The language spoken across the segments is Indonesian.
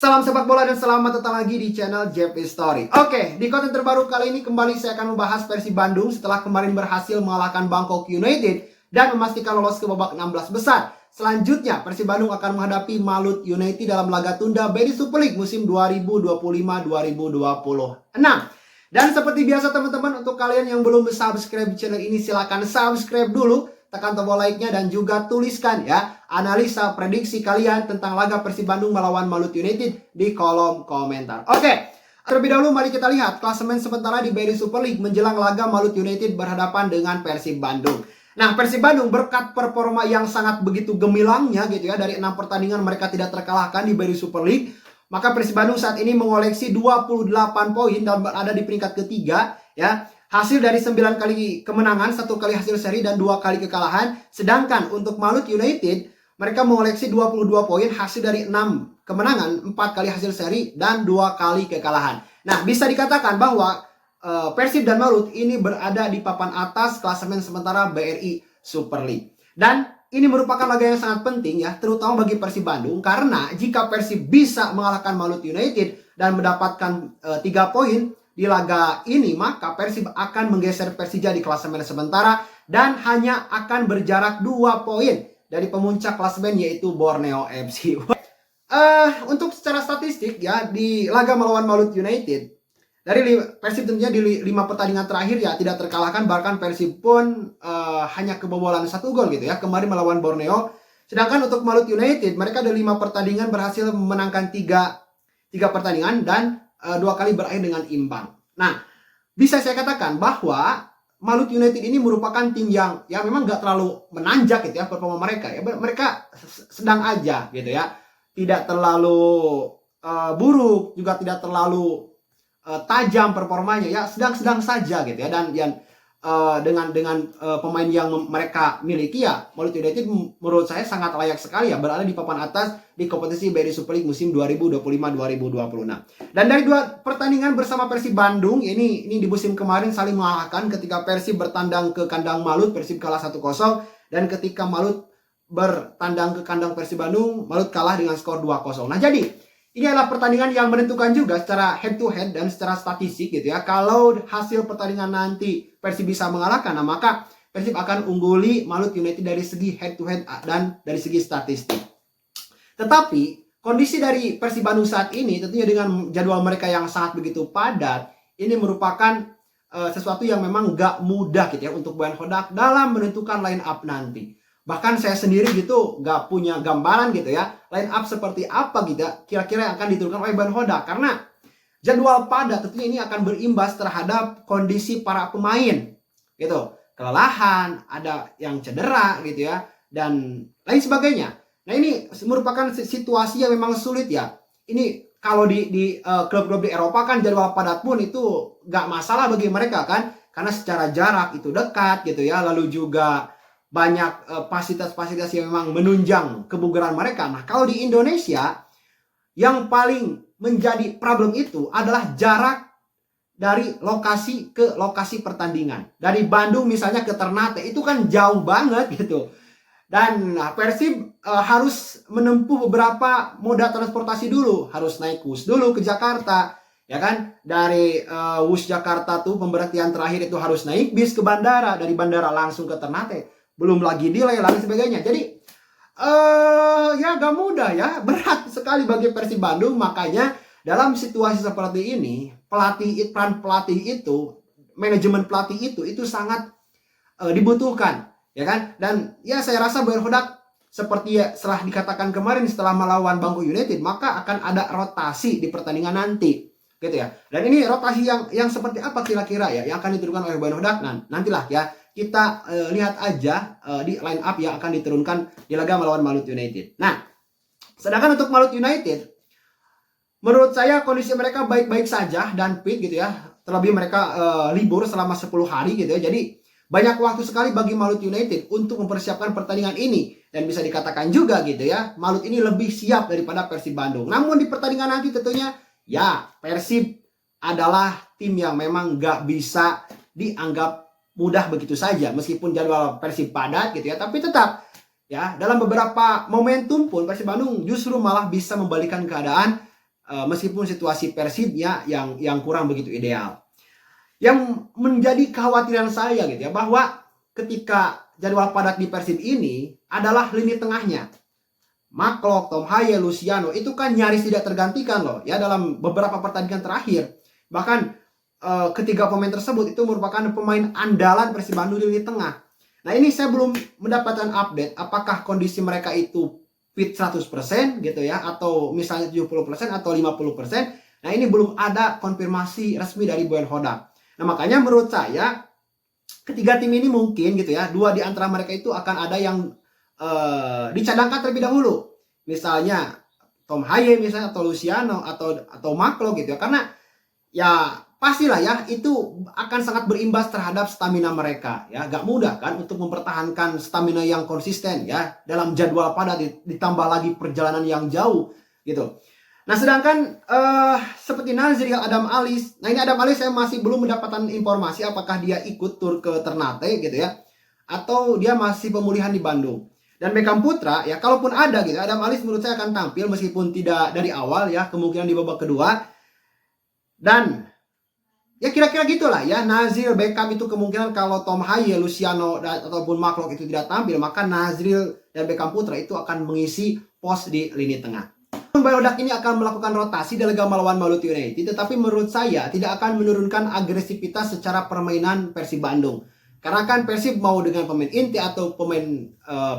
Salam sepak bola dan selamat datang lagi di channel JP Story. Oke, di konten terbaru kali ini kembali saya akan membahas Persib Bandung setelah kemarin berhasil mengalahkan Bangkok United dan memastikan lolos ke babak 16 besar. Selanjutnya, Persib Bandung akan menghadapi Malut United dalam laga tunda BRI Super League musim 2025-2026. Dan seperti biasa teman-teman, untuk kalian yang belum subscribe channel ini silahkan subscribe dulu. Tekan tombol like-nya dan juga tuliskan ya analisa prediksi kalian tentang laga Persib Bandung melawan Malut United di kolom komentar. Oke, terlebih dahulu mari kita lihat klasemen sementara di BRI Super League menjelang laga Malut United berhadapan dengan Persib Bandung. Nah, Persib Bandung berkat performa yang sangat begitu gemilangnya gitu ya, dari 6 pertandingan mereka tidak terkalahkan di BRI Super League, maka Persib Bandung saat ini mengoleksi 28 poin dan berada di peringkat ketiga ya. Hasil dari 9 kali kemenangan, 1 kali hasil seri, dan 2 kali kekalahan. Sedangkan untuk Malut United, mereka mengoleksi 22 poin, hasil dari 6 kemenangan, 4 kali hasil seri, dan 2 kali kekalahan. Nah, bisa dikatakan bahwa Persib dan Malut ini berada di papan atas klasemen sementara BRI Super League. Dan ini merupakan laga yang sangat penting ya, terutama bagi Persib Bandung. Karena jika Persib bisa mengalahkan Malut United dan mendapatkan 3 poin di laga ini, maka Persib akan menggeser Persija di klasemen sementara dan hanya akan berjarak 2 poin dari pemuncak klasemen yaitu Borneo FC. Untuk secara statistik ya, di laga melawan Malut United, dari Persib tentunya di 5 pertandingan terakhir ya tidak terkalahkan, bahkan Persib pun hanya kebobolan 1 gol gitu ya kemarin melawan Borneo. Sedangkan untuk Malut United, mereka dari 5 pertandingan berhasil memenangkan 3 pertandingan dan 2 kali berakhir dengan imbang. Nah, bisa saya katakan bahwa Malut United ini merupakan tim yang memang gak terlalu menanjak gitu ya performa mereka ya. Mereka sedang aja gitu ya. Tidak terlalu buruk, juga tidak terlalu tajam performanya ya, sedang-sedang saja gitu ya. Dan dengan pemain yang mereka miliki ya, Malut United menurut saya sangat layak sekali ya berada di papan atas di kompetisi BRI Super League musim 2025-2026. Dan dari 2 pertandingan bersama Persib Bandung ini di musim kemarin saling mengalahkan. Ketika Persib bertandang ke kandang Malut, Persib kalah 1-0, dan ketika Malut bertandang ke kandang Persib Bandung, Malut kalah dengan skor 2-0. Nah, jadi ini adalah pertandingan yang menentukan juga secara head to head dan secara statistik gitu ya. Kalau hasil pertandingan nanti Persib bisa mengalahkan, nah maka Persib akan ungguli Malut United dari segi head to head dan dari segi statistik. Tetapi kondisi dari Persib Bandung saat ini tentunya dengan jadwal mereka yang sangat begitu padat, ini merupakan sesuatu yang memang gak mudah gitu ya untuk Boyan Hodak dalam menentukan line up nanti. Bahkan saya sendiri gitu gak punya gambaran gitu ya line up seperti apa gitu kira-kira yang akan diturunkan oleh Boyan Hodak, karena jadwal padat tentunya ini akan berimbas terhadap kondisi para pemain gitu, kelelahan, ada yang cedera gitu ya, dan lain sebagainya. Nah, ini merupakan situasi yang memang sulit ya. Ini kalau di klub-klub di Eropa kan jadwal padat pun itu gak masalah bagi mereka kan, karena secara jarak itu dekat gitu ya, lalu juga banyak fasilitas-fasilitas yang memang menunjang kebugaran mereka. Nah, kalau di Indonesia yang paling menjadi problem itu adalah jarak dari lokasi ke lokasi pertandingan. Dari Bandung misalnya ke Ternate itu kan jauh banget gitu. Dan Persib harus menempuh beberapa moda transportasi dulu. Harus naik bus dulu ke Jakarta, ya kan? Dari WUS Jakarta tuh pemberhentian terakhir itu harus naik bis ke bandara. Dari bandara langsung ke Ternate. Belum lagi delay dan sebagainya. Jadi ya gak mudah ya, berat sekali bagi Persib Bandung. Makanya dalam situasi seperti ini, peran pelatih itu, manajemen pelatih itu sangat dibutuhkan, ya kan? Dan ya saya rasa Boyan Hodak seperti ya setelah dikatakan kemarin setelah melawan Bangkok United, maka akan ada rotasi di pertandingan nanti, gitu ya. Dan ini rotasi yang seperti apa kira-kira ya yang akan diturunkan oleh Boyan Hodak? Nah, nantilah ya kita lihat aja di line up yang akan diturunkan di laga melawan Malut United. Nah, sedangkan untuk Malut United, menurut saya kondisi mereka baik-baik saja dan fit gitu ya. Terlebih mereka libur selama 10 hari gitu ya. Jadi banyak waktu sekali bagi Malut United untuk mempersiapkan pertandingan ini. Dan bisa dikatakan juga gitu ya, Malut ini lebih siap daripada Persib Bandung. Namun di pertandingan nanti tentunya ya Persib adalah tim yang memang gak bisa dianggap mudah begitu saja, meskipun jadwal Persib padat gitu ya, tapi tetap ya dalam beberapa momentum pun Persib Bandung justru malah bisa membalikan keadaan meskipun situasi Persibnya yang kurang begitu ideal. Yang menjadi kekhawatiran saya gitu ya, bahwa ketika jadwal padat di Persib ini adalah lini tengahnya. Maklok, Tom Haye, Luciano itu kan nyaris tidak tergantikan loh ya dalam beberapa pertandingan terakhir. Bahkan ketiga pemain tersebut itu merupakan pemain andalan Persib Bandung di lini tengah. Nah ini saya belum mendapatkan update apakah kondisi mereka itu fit 100% gitu ya, atau misalnya 70% atau 50%. Nah ini belum ada konfirmasi resmi dari Boyan Hodak. Nah makanya menurut saya ketiga tim ini mungkin gitu ya, dua di antara mereka itu akan ada yang dicadangkan terlebih dahulu. Misalnya Tom Haye misalnya, atau Luciano, atau Maklo gitu ya. Karena ya pastilah ya itu akan sangat berimbas terhadap stamina mereka ya. Gak mudah kan untuk mempertahankan stamina yang konsisten ya dalam jadwal padat, ditambah lagi perjalanan yang jauh gitu. Nah sedangkan seperti Nazril Adam Alis, nah ini Adam Alis saya masih belum mendapatkan informasi apakah dia ikut tur ke Ternate gitu ya, atau dia masih pemulihan di Bandung. Dan Beckham Putra ya, kalaupun ada gitu, Adam Alis menurut saya akan tampil meskipun tidak dari awal ya, kemungkinan di babak kedua. Dan ya kira-kira gitulah ya, Nazril, Beckham itu kemungkinan kalau Tom Haye, Luciano ataupun Maklok itu tidak tampil, maka Nazril dan Beckham Putra itu akan mengisi pos di lini tengah. Boyan Hodak ini akan melakukan rotasi di laga melawan Maluku United, tetapi menurut saya tidak akan menurunkan agresivitas secara permainan Persib Bandung. Karena kan Persib mau dengan pemain inti atau pemain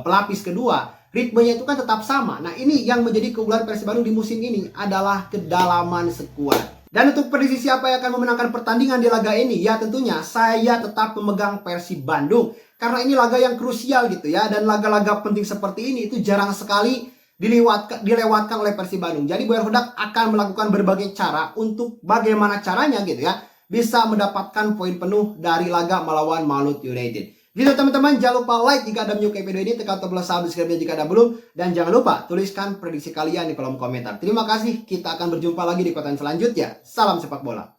pelapis kedua, ritmenya itu kan tetap sama. Nah ini yang menjadi keunggulan Persib Bandung di musim ini adalah kedalaman skuad. Dan untuk prediksi siapa yang akan memenangkan pertandingan di laga ini, ya tentunya saya tetap memegang Persib Bandung. Karena ini laga yang krusial gitu ya, dan laga-laga penting seperti ini itu jarang sekali dilewatkan oleh Persib Bandung. Jadi Boyan Hodak akan melakukan berbagai cara untuk bagaimana caranya gitu ya bisa mendapatkan poin penuh dari laga melawan Maluku United. Gitu teman-teman, jangan lupa like jika Anda menyukai video ini, tekan tombol subscribe jika Anda belum, dan jangan lupa tuliskan prediksi kalian di kolom komentar. Terima kasih, kita akan berjumpa lagi di konten selanjutnya. Salam sepak bola.